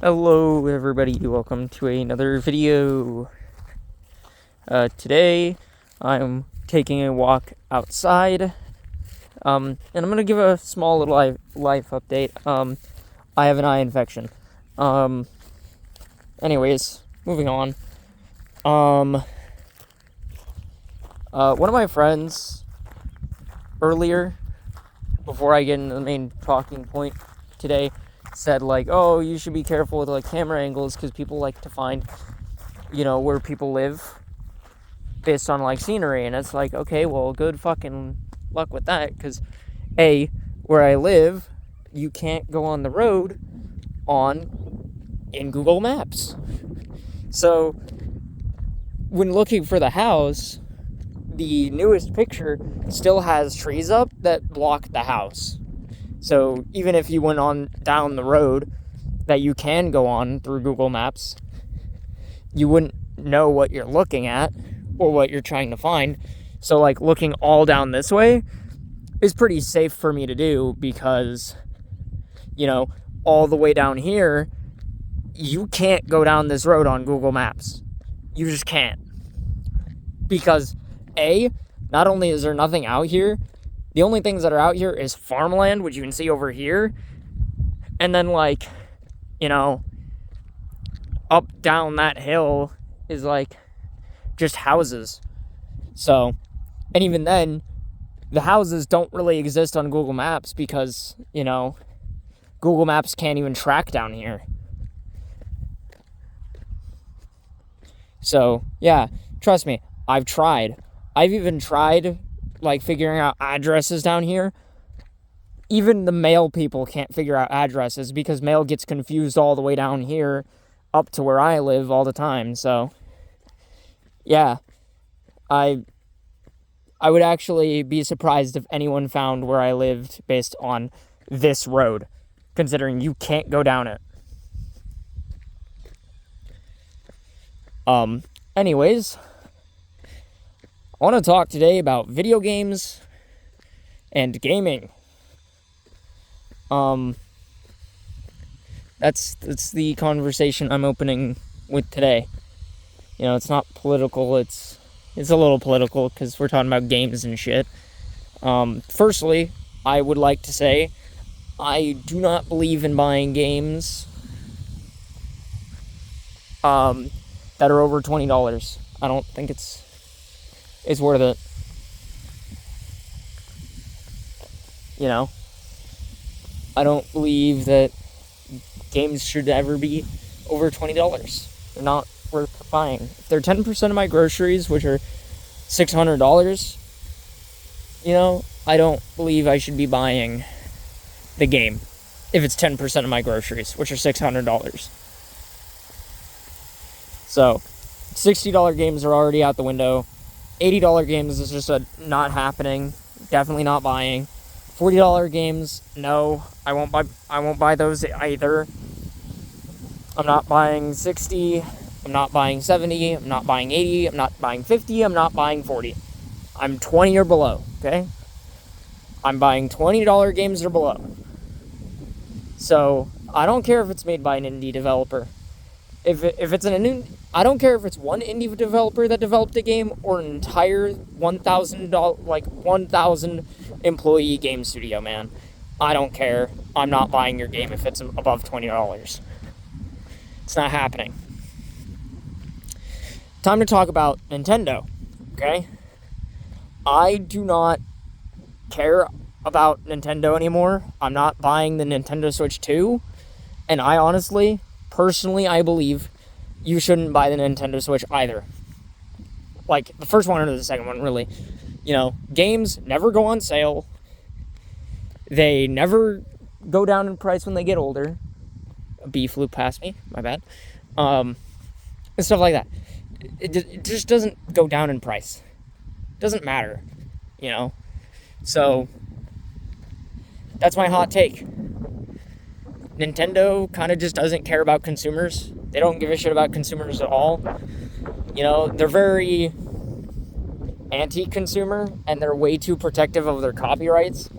Hello everybody, welcome to another video. Today I'm taking a walk outside, and I'm gonna give a small little life update. I have an eye infection. Anyways, moving on. One of my friends earlier, before I get into the main talking point today, said oh, you should be careful with camera angles because people like to find where people live based on scenery. And it's okay, well, good fucking luck with that, because where I live, you can't go on the road in Google Maps. So when looking for the house, the newest picture still has trees up that block the house. So even if you went on down the road that you can go on through Google Maps, you wouldn't know what you're looking at or what you're trying to find. So looking all down this way is pretty safe for me to do, because all the way down here, you can't go down this road on Google Maps. You just can't. Because not only is there nothing out here, the only things that are out here is farmland, which you can see over here. And then up down that hill is just houses. So, and even then, the houses don't really exist on Google Maps because, Google Maps can't even track down here. So, yeah, trust me, I've tried. I've even tried figuring out addresses down here. Even the mail people can't figure out addresses because mail gets confused all the way down here up to where I live all the time. So yeah, I would actually be surprised if anyone found where I lived based on this road, considering you can't go down it. Anyways, I want to talk today about video games and gaming. That's the conversation I'm opening with today. It's not political. It's a little political because we're talking about games and shit. Firstly, I would like to say I do not believe in buying games that are over $20. I don't think it's worth it. I don't believe that games should ever be over $20. They're not worth buying. If they're 10% of my groceries, which are $600, I don't believe I should be buying the game if it's 10% of my groceries, which are $600. So, $60 games are already out the window. $80 games is just not happening. Definitely not buying. $40 games, no, I won't buy those either. I'm not buying 60. I'm not buying 70. I'm not buying 80. I'm not buying 50. I'm not buying 40. I'm 20 or below, okay? I'm buying $20 games or below. So, I don't care if it's made by an indie developer. If it's I don't care if it's one indie developer that developed a game or an entire $1,000 employee game studio, man. I don't care. I'm not buying your game if it's above $20. It's not happening. Time to talk about Nintendo, okay? I do not care about Nintendo anymore. I'm not buying the Nintendo Switch 2, and I honestly, personally, I believe you shouldn't buy the Nintendo Switch either. The first one or the second one, really. Games never go on sale. They never go down in price when they get older. A bee flew past me, my bad. And stuff like that. It just doesn't go down in price. Doesn't matter, So, that's my hot take. Nintendo kind of just doesn't care about consumers. They don't give a shit about consumers at all. They're very anti-consumer, and they're way too protective of their copyrights,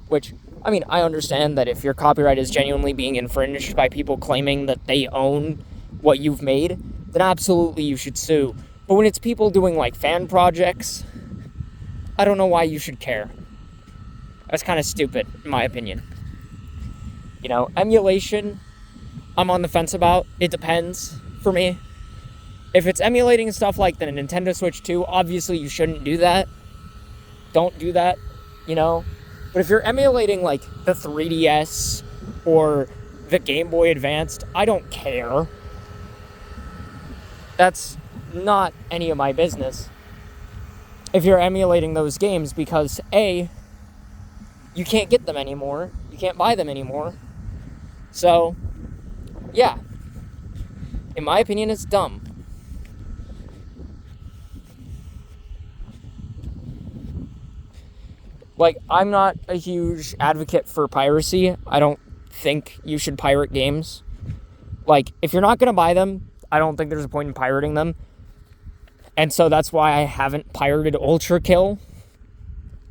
which I mean, I understand that if your copyright is genuinely being infringed by people claiming that they own what you've made, then absolutely you should sue. But when it's people doing like fan projects, I don't know why you should care. That's kind of stupid, in my opinion. You know, emulation, I'm on the fence about. It depends for me. If it's emulating stuff like the Nintendo Switch 2, obviously you shouldn't do that. Don't do that, you know. But if you're emulating like the 3DS or the Game Boy Advanced, I don't care. That's not any of my business. If you're emulating those games, because A, you can't get them anymore. You can't buy them anymore. So, yeah. In my opinion, it's dumb. Like, I'm not a huge advocate for piracy. I don't think you should pirate games. Like, if you're not going to buy them, I don't think there's a point in pirating them. And so that's why I haven't pirated Ultra Kill.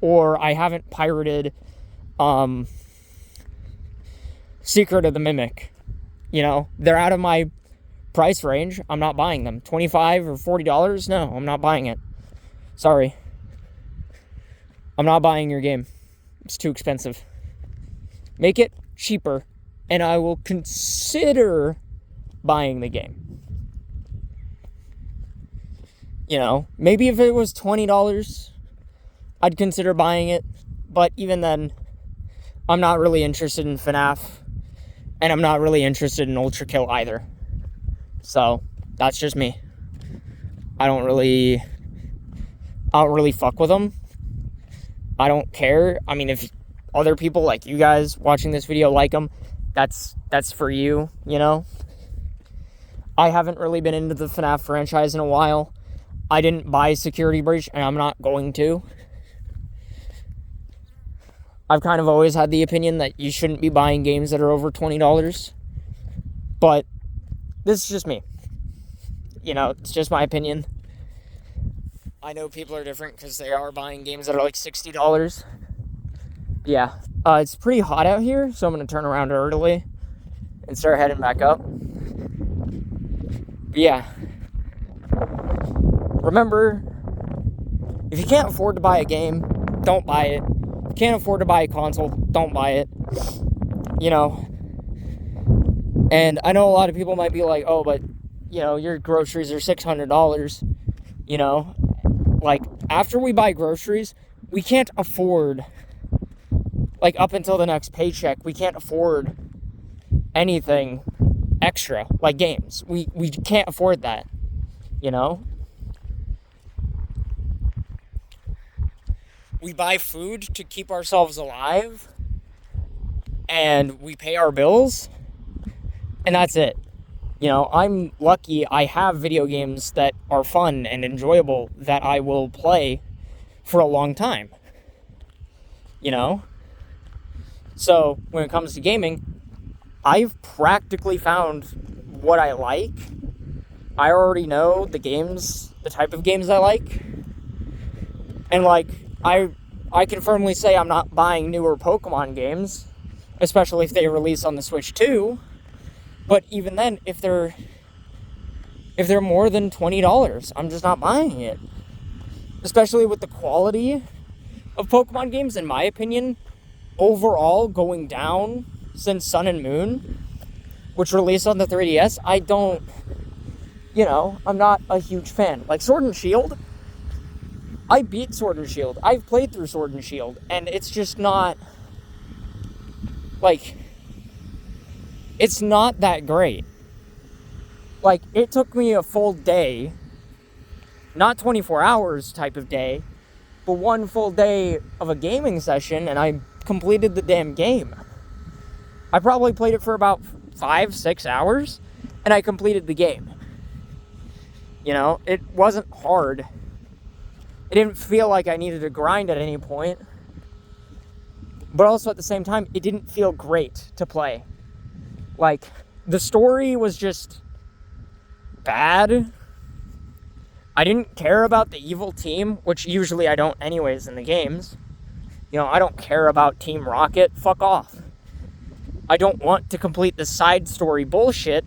Or I haven't pirated Secret of the Mimic. You know, they're out of my price range. I'm not buying them. $25 or $40? No, I'm not buying it. Sorry. I'm not buying your game. It's too expensive. Make it cheaper, and I will consider buying the game. You know, maybe if it was $20, I'd consider buying it. But even then, I'm not really interested in FNAF, and I'm not really interested in Ultra Kill either. So, that's just me. I don't really fuck with them. I don't care. I mean, if other people like you guys watching this video like them, that's for you, you know? I haven't really been into the FNAF franchise in a while. I didn't buy Security Breach, and I'm not going to. I've kind of always had the opinion that you shouldn't be buying games that are over $20. But this is just me. You know, it's just my opinion. I know people are different because they are buying games that are like $60. Yeah, it's pretty hot out here, so I'm going to turn around early and start heading back up. But yeah. Remember, if you can't afford to buy a game, don't buy it. If you can't afford to buy a console, don't buy it. You know. And I know a lot of people might be like, oh, but, you know, your groceries are $600. You know. Like, after we buy groceries, we can't afford, like, up until the next paycheck, we can't afford anything extra, like games. We can't afford that, you know? We buy food to keep ourselves alive, and we pay our bills, and that's it. You know, I'm lucky I have video games that are fun and enjoyable that I will play for a long time. You know? So, when it comes to gaming, I've practically found what I like. I already know the games, the type of games I like. And, like, I can firmly say I'm not buying newer Pokemon games, especially if they release on the Switch 2. But even then, if they're more than $20, I'm just not buying it. Especially with the quality of Pokemon games, in my opinion, overall going down since Sun and Moon, which released on the 3DS, I'm not a huge fan. Like Sword and Shield, I beat Sword and Shield. I've played through Sword and Shield, and it's just not, like, it's not that great. Like, it took me a full day, not 24 hours type of day, but one full day of a gaming session, and I completed the damn game. I probably played it for about 5-6 hours, and I completed the game. You know, it wasn't hard. It didn't feel like I needed to grind at any point. But also at the same time, it didn't feel great to play. Like, the story was just bad. I didn't care about the evil team, which usually I don't anyways in the games. I don't care about Team Rocket. Fuck off. I don't want to complete the side story bullshit.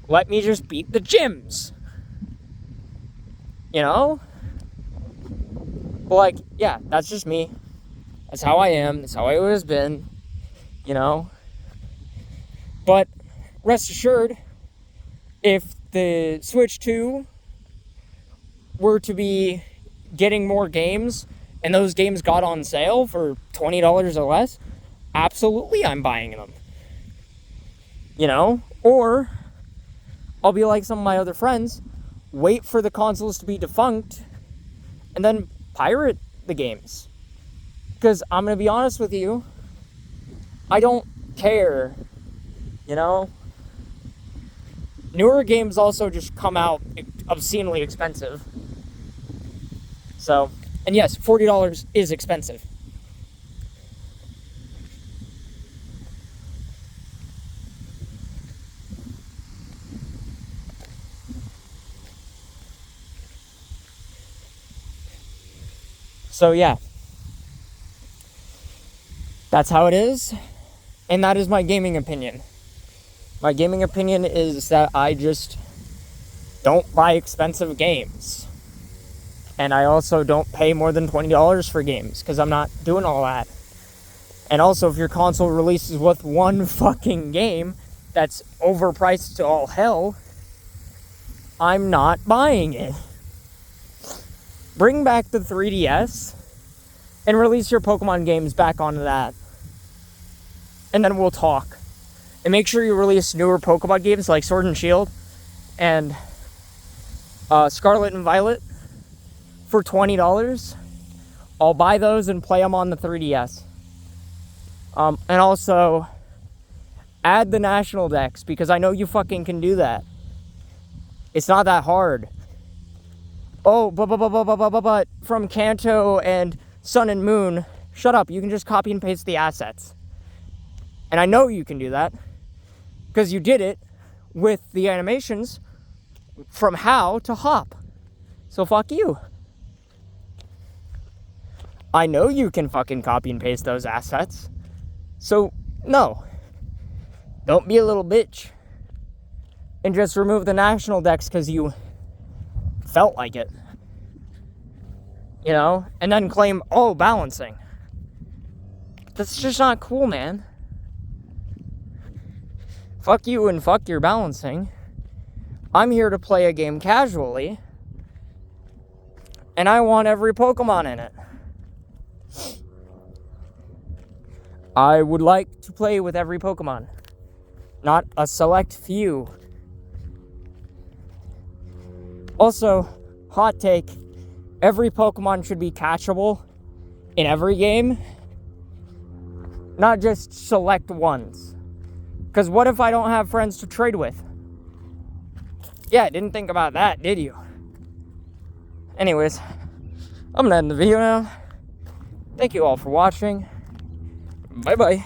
Let me just beat the gyms. But like, yeah, that's just me. That's how I am. That's how I always been. But rest assured, if the Switch 2 were to be getting more games and those games got on sale for $20 or less, absolutely I'm buying them. Or I'll be like some of my other friends, wait for the consoles to be defunct and then pirate the games. Because I'm going to be honest with you, I don't care. Newer games also just come out obscenely expensive. So, and yes, $40 is expensive. So yeah, that's how it is, and that is my gaming opinion. My gaming opinion is that I just don't buy expensive games. And I also don't pay more than $20 for games, because I'm not doing all that. And also, if your console releases with one fucking game that's overpriced to all hell, I'm not buying it. Bring back the 3DS and release your Pokemon games back onto that. And then we'll talk. And make sure you release newer Pokemon games like Sword and Shield and Scarlet and Violet for $20. I'll buy those and play them on the 3DS. And also add the National Dex, because I know you fucking can do that. It's not that hard. Oh, but from Kanto and Sun and Moon, shut up, you can just copy and paste the assets. And I know you can do that, because you did it with the animations from How to Hop. So fuck you. I know you can fucking copy and paste those assets. So, no. Don't be a little bitch. And just remove the National Dex because you felt like it. And then claim, oh, balancing. That's just not cool, man. Fuck you and fuck your balancing. I'm here to play a game casually. And I want every Pokemon in it. I would like to play with every Pokemon. Not a select few. Also, hot take, every Pokemon should be catchable in every game. Not just select ones. Because what if I don't have friends to trade with? Yeah, didn't think about that, did you? Anyways, I'm gonna end the video now. Thank you all for watching. Bye-bye.